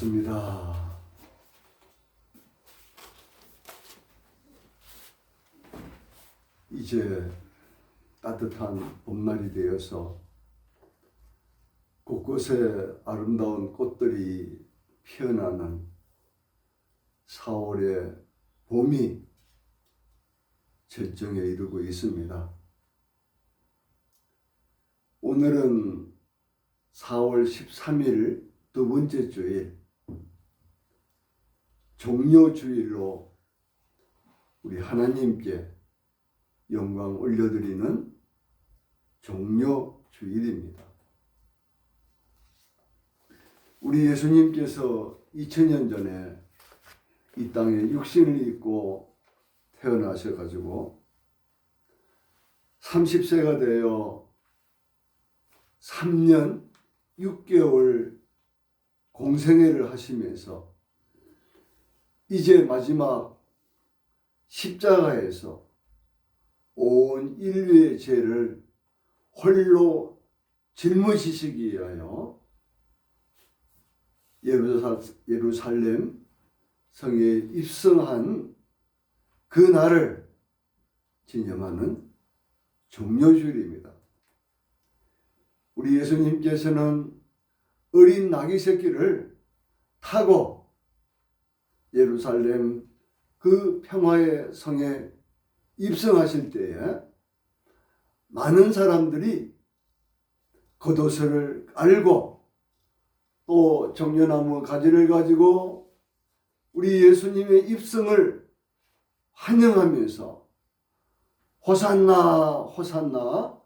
반갑습니다. 이제 따뜻한 봄날이 되어서 곳곳에 아름다운 꽃들이 피어나는 4월의 봄이 절정에 이르고 있습니다. 오늘은 4월 13일 두 번째 주일, 종료주일로 우리 하나님께 영광 올려드리는 종료주일입니다. 우리 예수님께서 2000년 전에 이 땅에 육신을 입고 태어나셔가지고 30세가 되어 3년 6개월 공생애를 하시면서 이제 마지막 십자가에서 온 인류의 죄를 홀로 짊어지시기 위하여 예루살렘 성에 입성한 그 날을 기념하는 종료주일입니다. 우리 예수님께서는 어린 나귀 새끼를 타고 예루살렘 그 평화의 성에 입성하실 때에 많은 사람들이 겉옷을 깔고 또 정려나무 가지를 가지고 우리 예수님의 입성을 환영하면서 호산나 호산나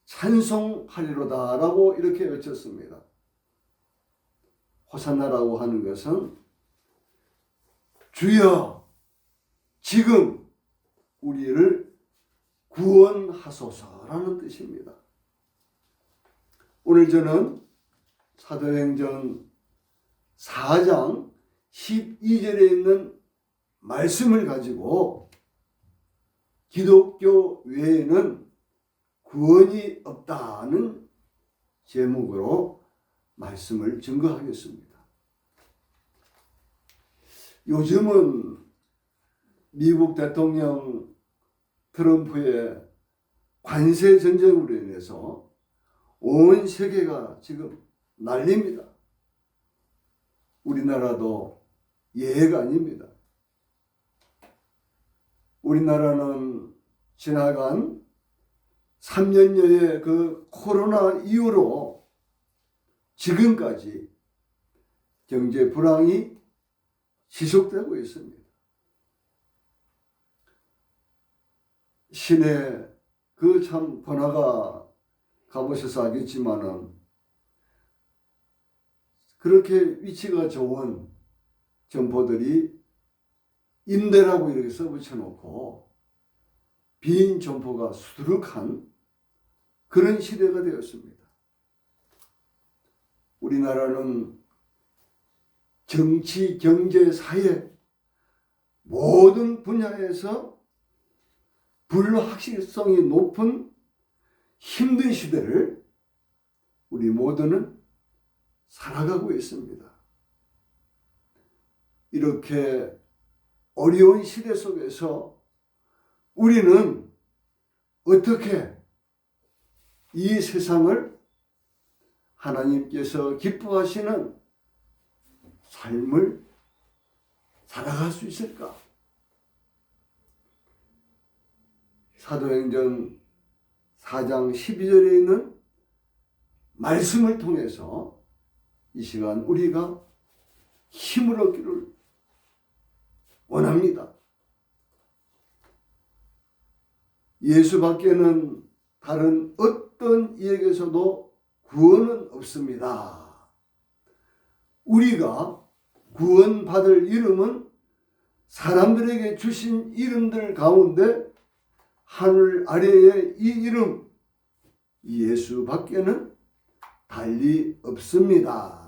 찬송하리로다 라고 이렇게 외쳤습니다. 호산나라고 하는 것은 주여 지금 우리를 구원하소서라는 뜻입니다. 오늘 저는 사도행전 4장 12절에 있는 말씀을 가지고 기독교 외에는 구원이 없다는 제목으로 말씀을 증거하겠습니다. 요즘은 미국 대통령 트럼프의 관세 전쟁으로 인해서 온 세계가 지금 난립니다. 우리나라도 예외가 아닙니다. 우리나라는 지나간 3년여의 그 코로나 이후로 지금까지 경제 불황이 지속되고 있습니다. 시내 그 참 번화가 가보셔서 알겠지만은 그렇게 위치가 좋은 점포들이 임대라고 이렇게 써붙여 놓고 빈 점포가 수두룩한 그런 시대가 되었습니다. 우리나라는 정치, 경제, 사회 모든 분야에서 불확실성이 높은 힘든 시대를 우리 모두는 살아가고 있습니다. 이렇게 어려운 시대 속에서 우리는 어떻게 이 세상을 하나님께서 기뻐하시는 삶을 살아갈 수 있을까? 사도행전 4장 12절에 있는 말씀을 통해서 이 시간 우리가 힘을 얻기를 원합니다. 예수밖에는 다른 어떤 이에게서도 구원은 없습니다. 우리가 구원받을 이름은 사람들에게 주신 이름들 가운데 하늘 아래의 이 이름 예수밖에는 달리 없습니다.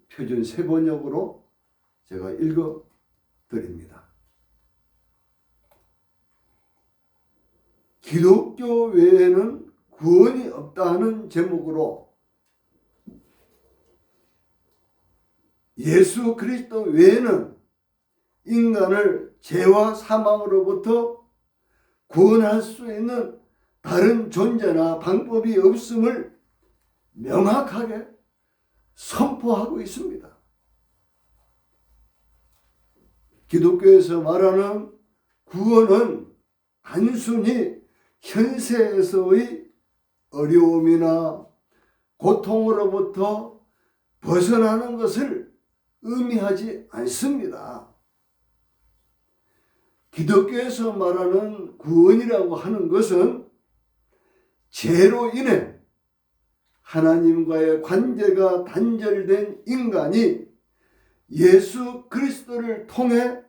표준 세번역으로 제가 읽어 드립니다. 기독교 외에는 구원이 없다는 제목으로 예수 그리스도 외에는 인간을 죄와 사망으로부터 구원할 수 있는 다른 존재나 방법이 없음을 명확하게 선포하고 있습니다. 기독교에서 말하는 구원은 단순히 현세에서의 어려움이나 고통으로부터 벗어나는 것을 의미하지 않습니다. 기독교에서 말하는 구원이라고 하는 것은 죄로 인해 하나님과의 관계가 단절된 인간이 예수 그리스도를 통해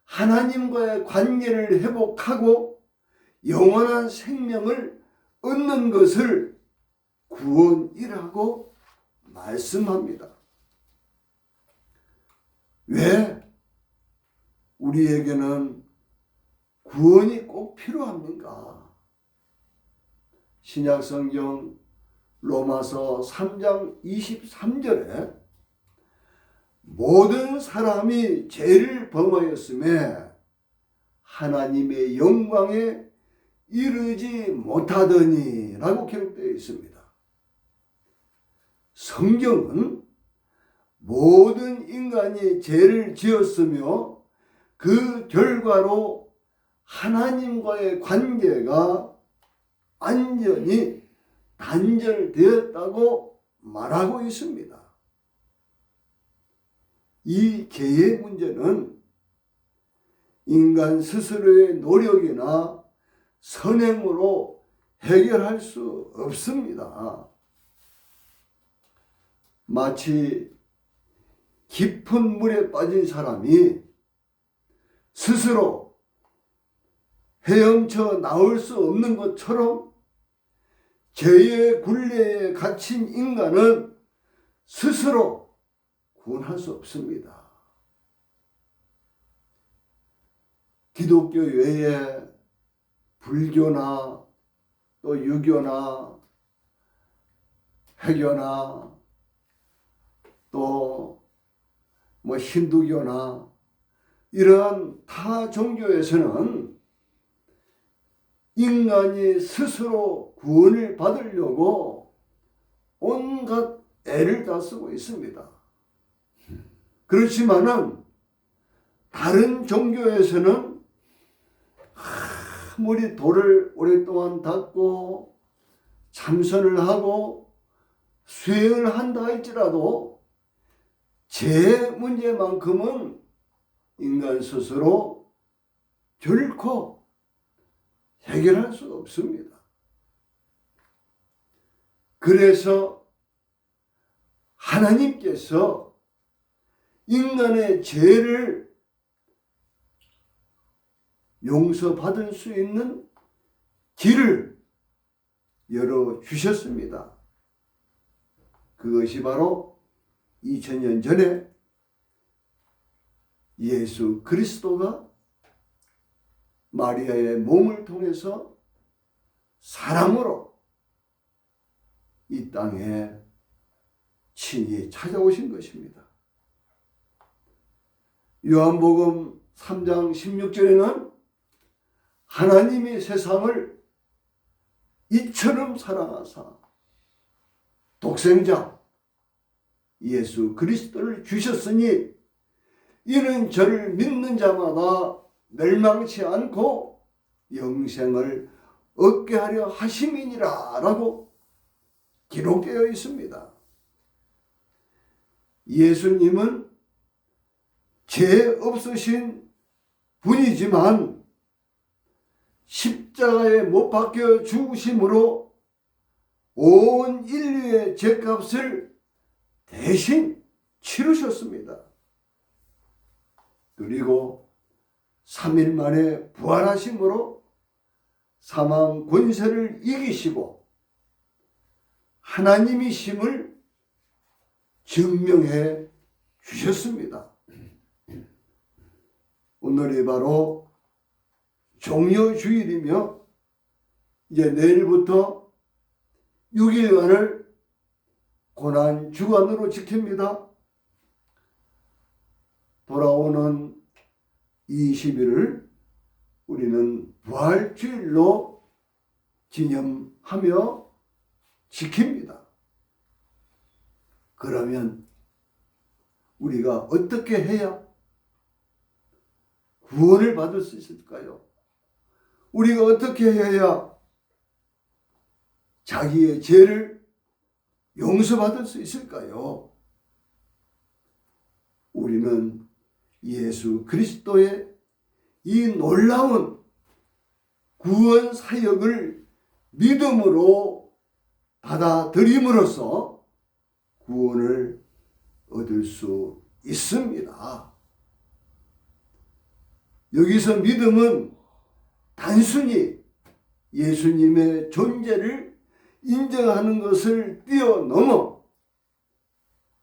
하나님과의 관계를 회복하고 영원한 생명을 얻는 것을 구원이라고 말씀합니다. 왜 우리에게는 구원이 꼭 필요합니까? 신약성경 로마서 3장 23절에 모든 사람이 죄를 범하였음에 하나님의 영광에 이르지 못하더니 라고 기록되어 있습니다. 성경은 모든 인간이 죄를 지었으며 그 결과로 하나님과의 관계가 완전히 단절되었다고 말하고 있습니다. 이 죄의 문제는 인간 스스로의 노력이나 선행으로 해결할 수 없습니다. 마치 깊은 물에 빠진 사람이 스스로 헤엄쳐 나올 수 없는 것처럼 죄의 굴레에 갇힌 인간은 스스로 구원할 수 없습니다. 기독교 외에 불교나 또 유교나 회교나 또 힌두교나 이러한 타 종교에서는 인간이 스스로 구원을 받으려고 온갖 애를 다 쓰고 있습니다. 그렇지만은 다른 종교에서는 아무리 돌을 오랫동안 닦고 참선을 하고 수행을 한다 할지라도 죄 문제만큼은 인간 스스로 결코 해결할 수 없습니다. 그래서 하나님께서 인간의 죄를 용서받을 수 있는 길을 열어주셨습니다. 그것이 바로 2000년 전에 예수 그리스도가 마리아의 몸을 통해서 사람으로 이 땅에 친히 찾아오신 것입니다. 요한복음 3장 16절에는 하나님이 세상을 이처럼 사랑하사 독생자 예수 그리스도를 주셨으니 이는 저를 믿는 자마다 멸망치 않고 영생을 얻게 하려 하심이니라 라고 기록되어 있습니다. 예수님은 죄 없으신 분이지만 십자가에 못 박혀 죽으심으로 온 인류의 죄값을 대신 치르셨습니다. 그리고 3일 만에 부활하심으로 사망 권세를 이기시고 하나님이심을 증명해 주셨습니다. 오늘이 바로 종려주일이며 이제 내일부터 6일간을 고난주간으로 지킵니다. 돌아오는 20일을 우리는 부활주일로 기념하며 지킵니다. 그러면 우리가 어떻게 해야 구원을 받을 수 있을까요? 우리가 어떻게 해야 자기의 죄를 용서받을 수 있을까요? 우리는 예수 그리스도의 이 놀라운 구원 사역을 믿음으로 받아들임으로써 구원을 얻을 수 있습니다. 여기서 믿음은 단순히 예수님의 존재를 인정하는 것을 뛰어넘어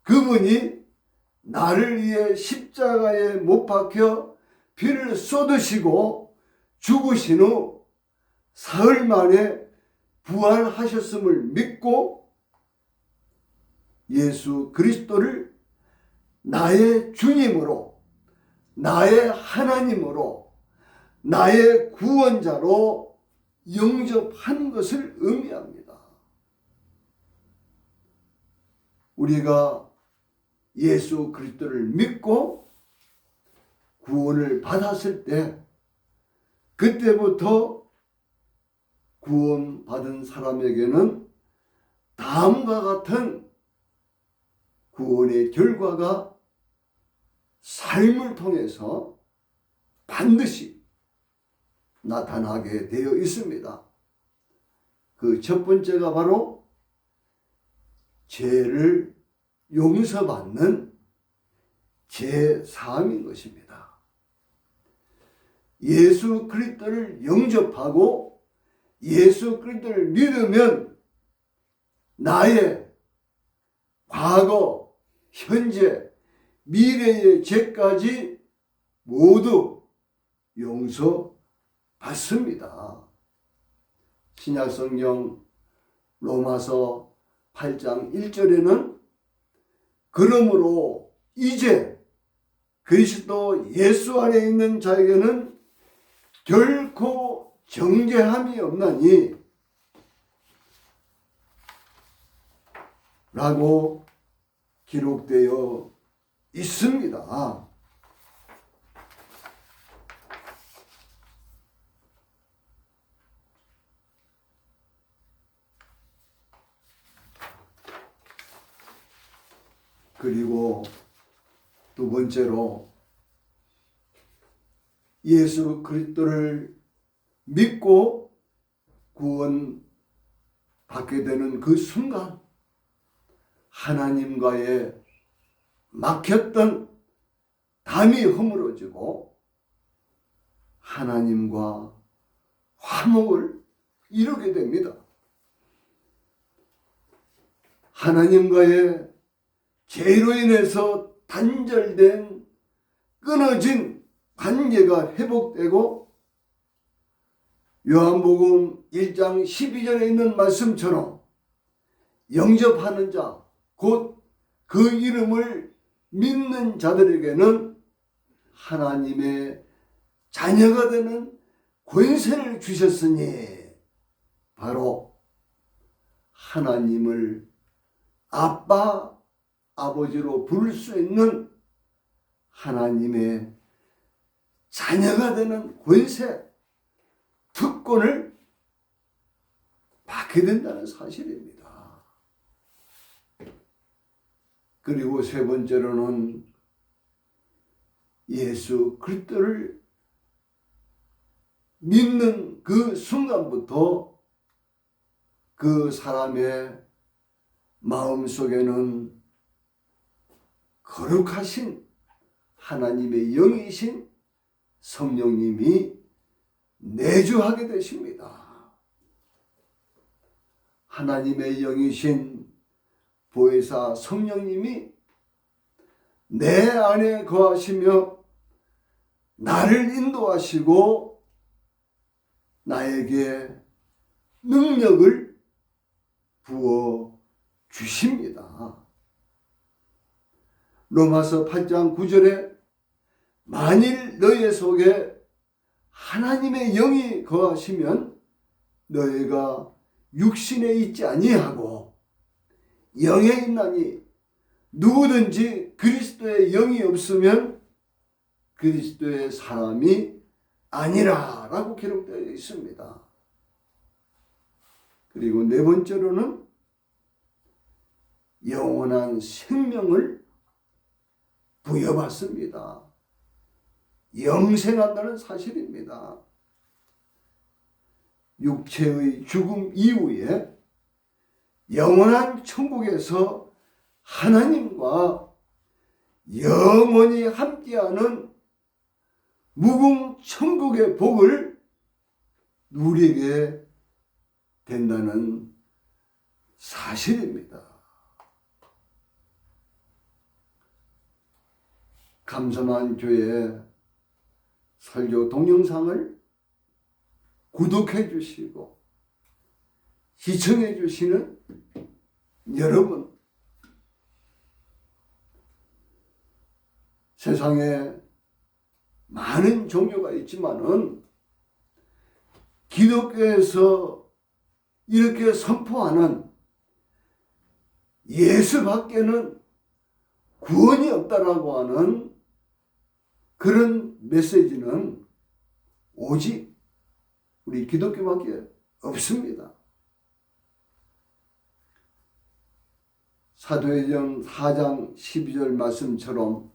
그분이 나를 위해 십자가에 못 박혀 피를 쏟으시고 죽으신 후 사흘 만에 부활하셨음을 믿고 예수 그리스도를 나의 주님으로, 나의 하나님으로, 나의 구원자로 영접하는 것을 의미합니다. 우리가 예수 그리스도를 믿고 구원을 받았을 때 그때부터 구원받은 사람에게는 다음과 같은 구원의 결과가 삶을 통해서 반드시 나타나게 되어 있습니다. 그 첫 번째가 바로 죄를 용서받는 제사함인 것입니다. 예수 그리스도를 영접하고 예수 그리스도를 믿으면 나의 과거, 현재, 미래의 죄까지 모두 용서받습니다. 신약성경 로마서 8장 1절에는 그러므로 이제 그리스도 예수 안에 있는 자에게는 결코 정죄함이 없나니 라고 기록되어 있습니다. 그리고 두 번째로 예수 그리스도를 믿고 구원받게 되는 그 순간 하나님과의 막혔던 담이 허물어지고 하나님과 화목을 이루게 됩니다. 하나님과의 죄로 인해서 단절된 끊어진 관계가 회복되고 요한복음 1장 12절에 있는 말씀처럼 영접하는 자, 곧 그 이름을 믿는 자들에게는 하나님의 자녀가 되는 권세를 주셨으니 바로 하나님을 아빠, 아버지로 부를 수 있는 하나님의 자녀가 되는 권세, 특권을 받게 된다는 사실입니다. 그리고 세 번째로는 예수 그리스도를 믿는 그 순간부터 그 사람의 마음속에는 거룩하신 하나님의 영이신 성령님이 내주하게 되십니다. 하나님의 영이신 보혜사 성령님이 내 안에 거하시며 나를 인도하시고 나에게 능력을 부어 주십니다. 로마서 8장 9절에 만일 너희 속에 하나님의 영이 거하시면 너희가 육신에 있지 아니하고 영에 있나니 누구든지 그리스도의 영이 없으면 그리스도의 사람이 아니라 라고 기록되어 있습니다. 그리고 네 번째로는 영원한 생명을 부여받습니다. 영생한다는 사실입니다. 육체의 죽음 이후에 영원한 천국에서 하나님과 영원히 함께하는 무궁천국의 복을 누리게 된다는 사실입니다. 감사만 교회 설교 동영상을 구독해 주시고 시청해 주시는 여러분, 세상에 많은 종교가 있지만은 기독교에서 이렇게 선포하는 예수밖에는 구원이 없다라고 하는 그런 메시지는 오직 우리 기독교밖에 없습니다. 사도행전 4장 12절 말씀처럼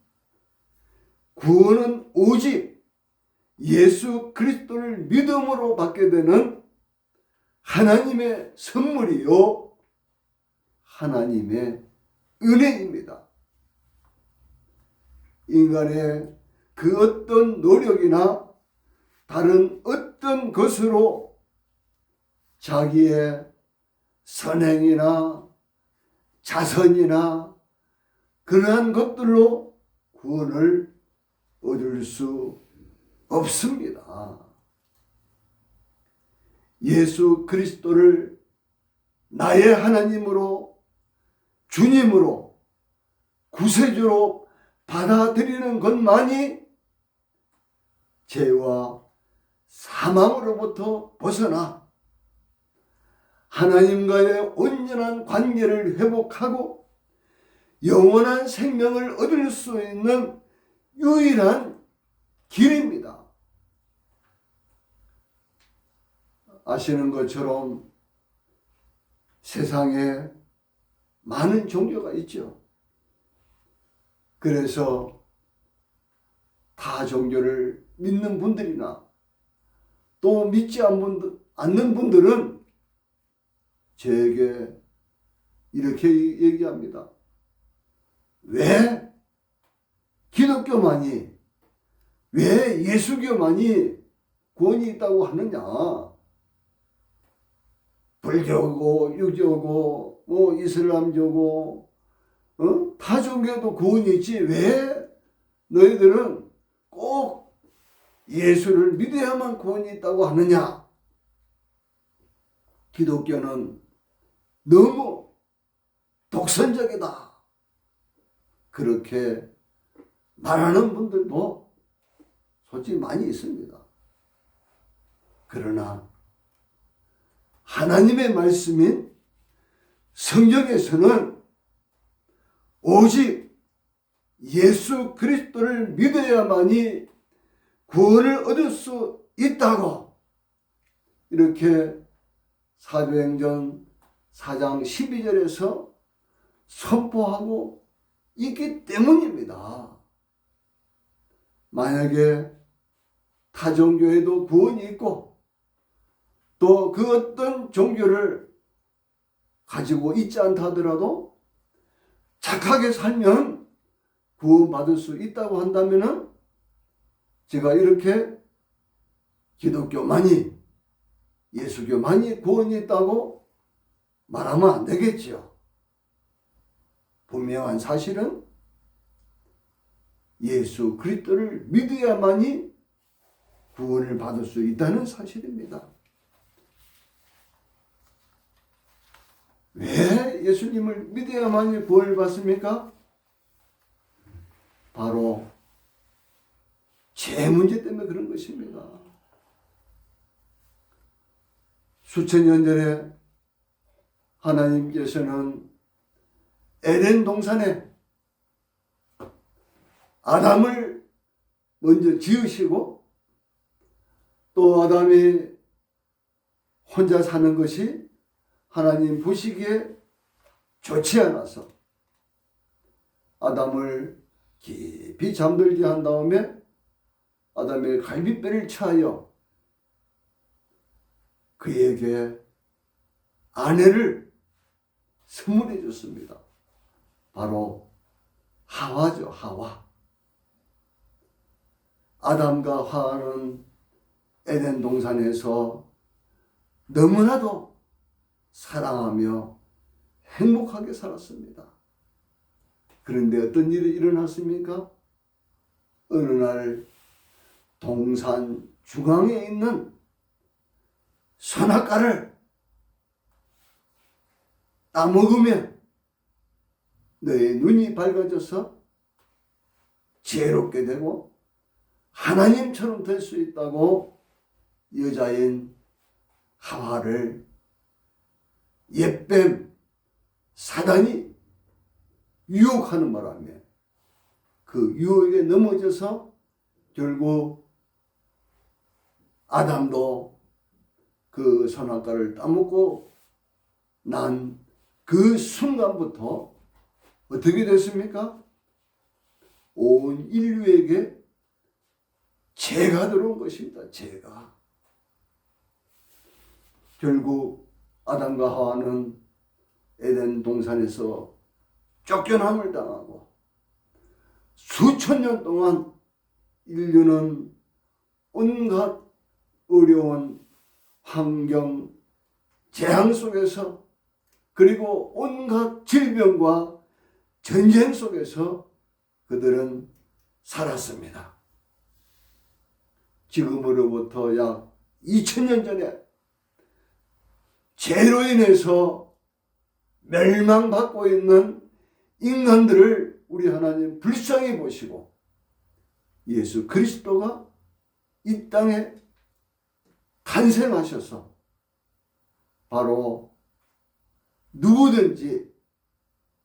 구원은 오직 예수 그리스도를 믿음으로 받게 되는 하나님의 선물이요 하나님의 은혜입니다. 인간의 그 어떤 노력이나 다른 어떤 것으로 자기의 선행이나 자선이나 그러한 것들로 구원을 얻을 수 없습니다. 예수 그리스도를 나의 하나님으로 주님으로 구세주로 받아들이는 것만이 죄와 사망으로부터 벗어나 하나님과의 온전한 관계를 회복하고 영원한 생명을 얻을 수 있는 유일한 길입니다. 아시는 것처럼 세상에 많은 종교가 있죠. 그래서 타 종교를 믿는 분들이나 또 믿지 않는 분들은 저에게 이렇게 얘기합니다. 왜 기독교만이, 왜 예수교만이 구원이 있다고 하느냐? 불교고 유교고 뭐 이슬람교고 타 종교도 구원이 있지 왜 너희들은 꼭 예수를 믿어야만 구원이 있다고 하느냐? 기독교는 너무 독선적이다. 그렇게 말하는 분들도 솔직히 많이 있습니다. 그러나 하나님의 말씀인 성경에서는 오직 예수 그리스도를 믿어야만이 구원을 얻을 수 있다고 이렇게 사도행전 4장 12절에서 선포하고 있기 때문입니다. 만약에 타 종교에도 구원이 있고 또 그 어떤 종교를 가지고 있지 않다 하더라도 착하게 살면 구원받을 수 있다고 한다면 제가 이렇게 기독교만이 예수교만이 구원이 있다고 말하면 안 되겠죠. 분명한 사실은 예수 그리스도를 믿어야만이 구원을 받을 수 있다는 사실입니다. 왜 예수님을 믿어야만이 구원을 받습니까? 바로 죄 문제 때문에 그런 것입니다. 수천 년 전에 하나님께서는 에덴 동산에 아담을 먼저 지으시고 또 아담이 혼자 사는 것이 하나님 보시기에 좋지 않아서 아담을 깊이 잠들게 한 다음에 아담의 갈빗배를 취하여 그에게 아내를 선물해 줬습니다. 바로 하와죠. 하와. 아담과 하와는 에덴 동산에서 너무나도 사랑하며 행복하게 살았습니다. 그런데 어떤 일이 일어났습니까? 어느 날 동산 중앙에 있는 선악과를 따먹으면 너의 눈이 밝아져서 지혜롭게 되고 하나님처럼 될 수 있다고 여자인 하와를 옛뱀 사단이 유혹하는 바람에 그 유혹에 넘어져서 결국 아담도 그 선악과를 따먹고 난 그 순간부터 어떻게 됐습니까? 온 인류에게 죄가 들어온 것입니다. 죄가. 결국 아담과 하와는 에덴 동산에서 쫓겨남을 당하고 수천 년 동안 인류는 온갖 어려운 환경, 재앙 속에서 그리고 온갖 질병과 전쟁 속에서 그들은 살았습니다. 지금으로부터 약 2000년 전에 죄로 인해서 멸망받고 있는 인간들을 우리 하나님 불쌍히 보시고 예수 그리스도가 이 땅에 탄생하셔서 바로 누구든지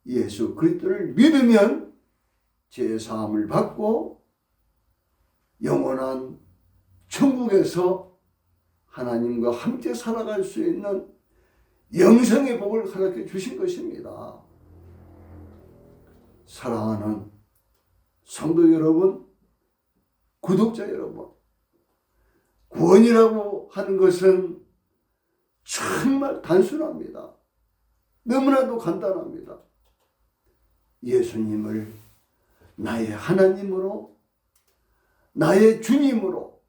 예수 그리스도를 믿으면 죄사함을 받고 영원한 천국에서 하나님과 함께 살아갈 수 있는 영생의 복을 허락해 주신 것입니다. 사랑하는 성도 여러분, 구독자 여러분, 구원이라고 하는 것은 정말 단순합니다. 너무나도 간단합니다. 예수님을 나의 하나님으로, 나의 주님으로,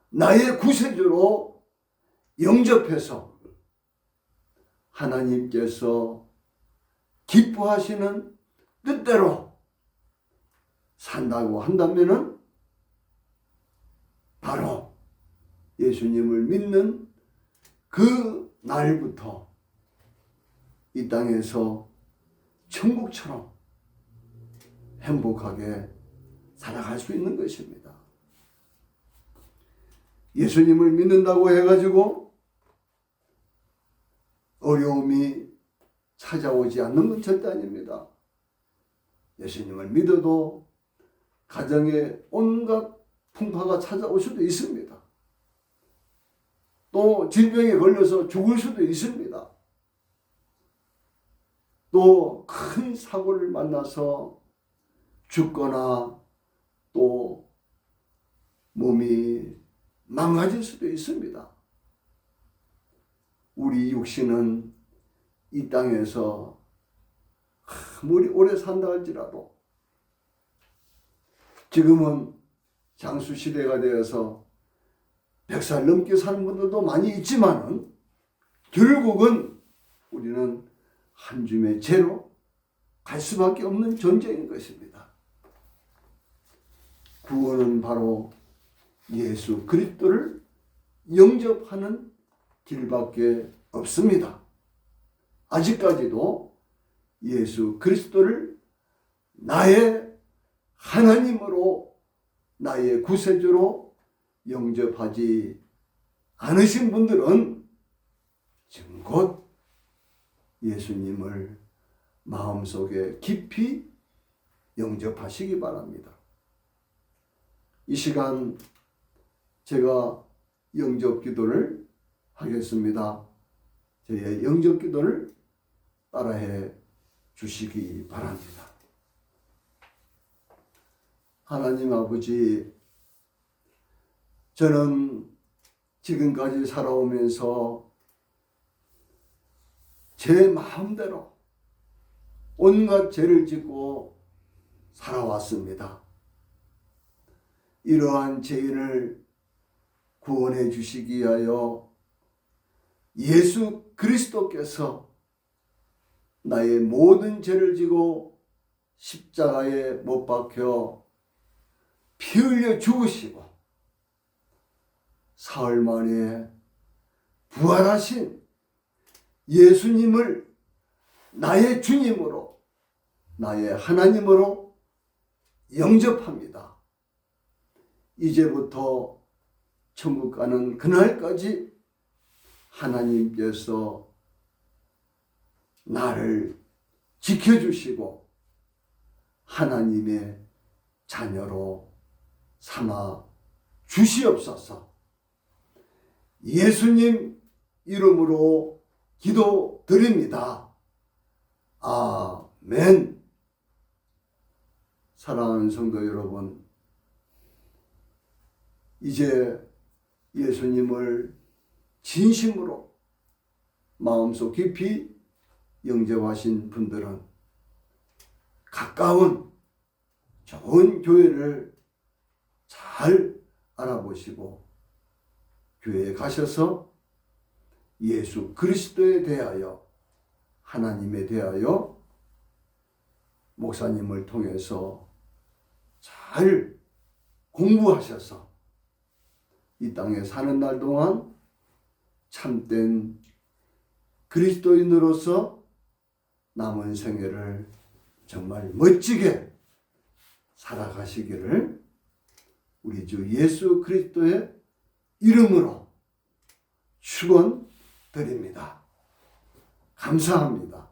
나의 구세주로 영접해서 하나님께서 기뻐하시는 뜻대로 산다고 한다면은 바로 예수님을 믿는 그 날부터 이 땅에서 천국처럼 행복하게 살아갈 수 있는 것입니다. 예수님을 믿는다고 해가지고 어려움이 찾아오지 않는 건 절대 아닙니다. 예수님을 믿어도 가정에 온갖 풍파가 찾아올 수도 있습니다. 또 질병에 걸려서 죽을 수도 있습니다. 또 큰 사고를 만나서 죽거나 또 몸이 망가질 수도 있습니다. 우리 육신은 이 땅에서 아무리 오래 산다 할지라도 지금은 장수시대가 되어서 100살 넘게 사는 분들도 많이 있지만은 결국은 우리는 한 줌의 죄로 갈 수밖에 없는 존재인 것입니다. 구원은 바로 예수 그리스도를 영접하는 길밖에 없습니다. 아직까지도 예수 그리스도를 나의 하나님으로 나의 구세주로 영접하지 않으신 분들은 지금 곧 예수님을 마음속에 깊이 영접하시기 바랍니다. 이 시간 제가 영접 기도를 하겠습니다. 저의 영접 기도를 따라해 주시기 바랍니다. 하나님 아버지, 저는 지금까지 살아오면서 제 마음대로 온갖 죄를 짓고 살아왔습니다. 이러한 죄인을 구원해 주시기 위하여 예수 그리스도께서 나의 모든 죄를 지고 십자가에 못 박혀 피 흘려 죽으시고 사흘 만에 부활하신 예수님을 나의 주님으로, 나의 하나님으로 영접합니다. 이제부터 천국 가는 그날까지 하나님께서 나를 지켜주시고 하나님의 자녀로 삼아 주시옵소서. 예수님 이름으로 기도드립니다. 아멘. 사랑하는 성도 여러분, 이제 예수님을 진심으로 마음속 깊이 영접하신 분들은 가까운 좋은 교회를 잘 알아보시고 교회에 가셔서 예수 그리스도에 대하여, 하나님에 대하여 목사님을 통해서 잘 공부하셔서 이 땅에 사는 날 동안 참된 그리스도인으로서 남은 생애를 정말 멋지게 살아가시기를 우리 주 예수 그리스도의 이름으로 축원드립니다. 감사합니다.